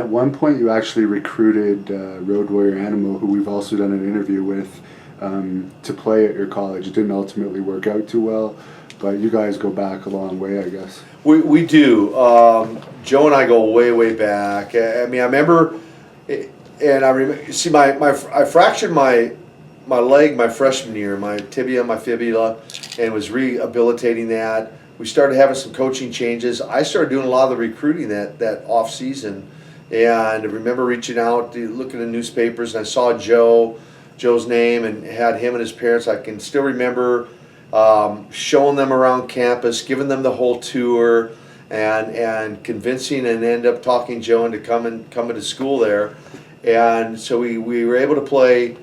one point, you actually recruited Road Warrior Animal, who we've also done an interview with, to play at your college. It didn't ultimately work out too well, but you guys go back a long way, I guess. We do. Joe and I go way back. I mean, I remember, and I remember. See, I fractured my leg my freshman year, my tibia, my fibula, and was rehabilitating that. We started having some coaching changes. I started doing a lot of the recruiting that off season, and I remember reaching out, looking in newspapers, and I saw Joe's name, and had him and his parents. I can still remember showing them around campus, giving them the whole tour, and convincing and end up talking Joe into coming to school there. And so we were able to play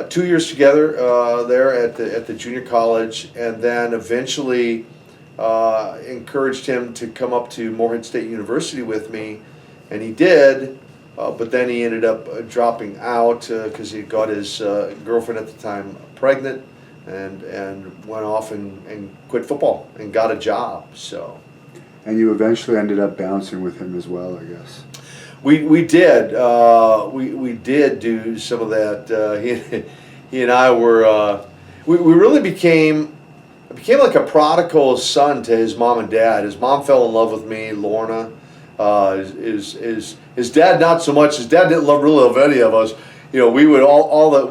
2 years together there at the junior college, and then eventually encouraged him to come up to Morehead State University with me, and he did. But then he ended up dropping out because he got his girlfriend at the time pregnant, and went off and quit football and got a job. So. And you eventually ended up bouncing with him as well, I guess. We did. We did do some of that. He and I were. We really became like a prodigal son to his mom and dad. His mom fell in love with me, Lorna. His dad not so much. His dad didn't really love any of us. You know, we would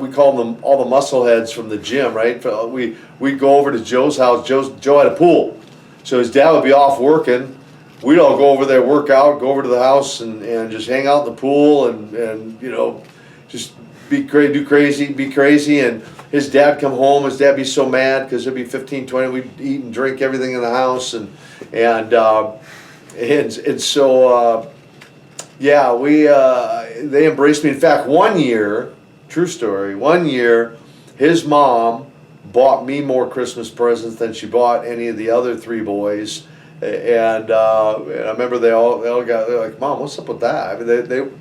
we called them all the muscle heads from the gym, right? We'd go over to Joe's house. Joe had a pool, so his dad would be off working. We'd all go over there, work out, go over to the house, and just hang out in the pool, and you know, just be crazy. And his dad come home. His dad be so mad because there'd be 15, 20. We'd eat and drink everything in the house, and so. Yeah, they embraced me. In fact, 1 year, true story, 1 year, his mom bought me more Christmas presents than she bought any of the other three boys. And I remember they're like, Mom, what's up with that? I mean,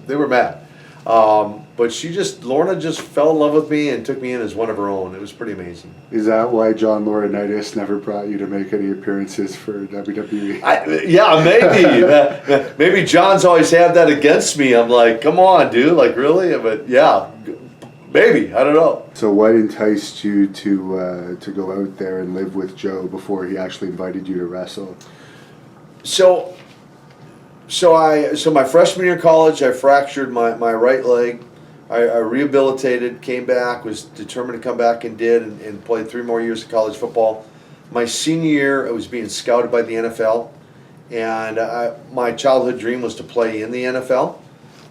they were mad. But Lorna just fell in love with me and took me in as one of her own. It was pretty amazing. Is that why John Laurinaitis never brought you to make any appearances for WWE? Yeah, maybe. Maybe John's always had that against me. I'm like, come on, dude. Like, really? But yeah, maybe. I don't know. So what enticed you to go out there and live with Joe before he actually invited you to wrestle? So my freshman year of college, I fractured my right leg. I rehabilitated, came back, was determined to come back and did, and played 3 more years of college football. My senior year, I was being scouted by the NFL, and my childhood dream was to play in the NFL,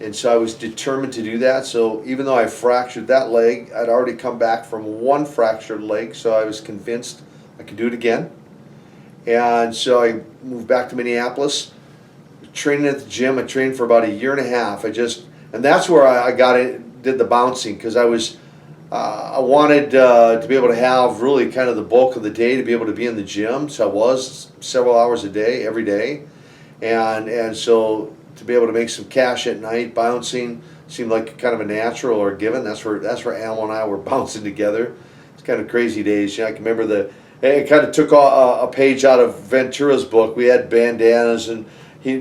and so I was determined to do that. So even though I fractured that leg, I'd already come back from one fractured leg, so I was convinced I could do it again. And so I moved back to Minneapolis, training at the gym. I trained for about 1.5 years. And that's where I did the bouncing, because I wanted to be able to have really kind of the bulk of the day to be able to be in the gym. So I was several hours a day, every day, and so to be able to make some cash at night bouncing seemed like kind of a natural or a given. That's where Almo and I were bouncing together. It's kind of crazy days. I can remember it kind of took a page out of Ventura's book. We had bandanas, and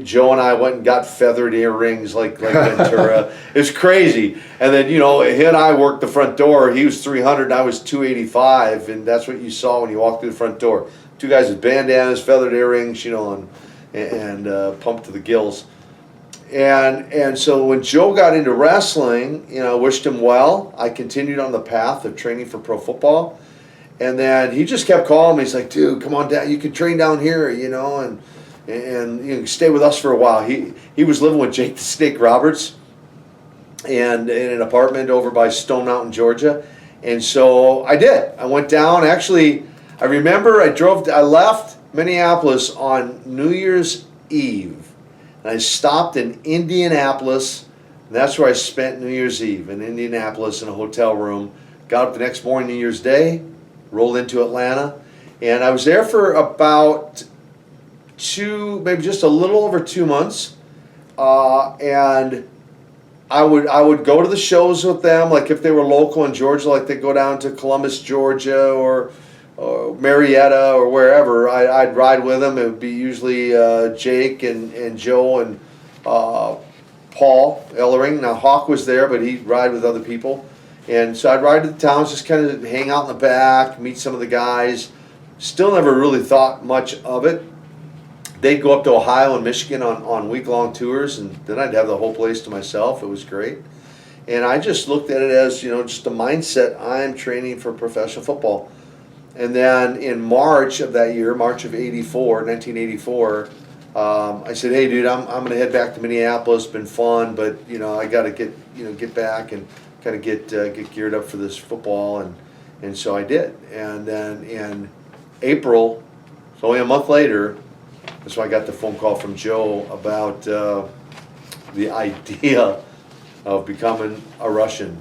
Joe and I went and got feathered earrings like Ventura. It's crazy. And then, he and I worked the front door. He was 300 and I was 285, and that's what you saw when you walked through the front door. 2 guys with bandanas, feathered earrings, and pumped to the gills. And so when Joe got into wrestling, I wished him well. I continued on the path of training for pro football. And then he just kept calling me. He's like, dude, come on down. You can train down here, and you can stay with us for a while. He was living with Jake the Snake Roberts and in an apartment over by Stone Mountain, Georgia. And so I did. I went down. Actually, I remember I left Minneapolis on New Year's Eve. And I stopped in Indianapolis. And that's where I spent New Year's Eve, in Indianapolis in a hotel room. Got up the next morning, New Year's Day, rolled into Atlanta. And I was there for about maybe just a little over 2 months, and I would go to the shows with them, like if they were local in Georgia, like they go down to Columbus, Georgia, or Marietta or wherever. I'd ride with them. It would be usually Jake and Joe and Paul Ellering. Now Hawk was there, but he'd ride with other people. And so I'd ride to the towns, just kind of hang out in the back, meet some of the guys. Still never really thought much of it. They'd go up to Ohio and Michigan on week-long tours, and then I'd have the whole place to myself. It was great. And I just looked at it as, just a mindset. I'm training for professional football. And then in March of that year, March of 1984, I said, hey, dude, I'm going to head back to Minneapolis. Been fun, but, I got to get back and kind of get geared up for this football. And so I did. And then in April, so only a month later, that's when I got the phone call from Joe about the idea of becoming a Russian.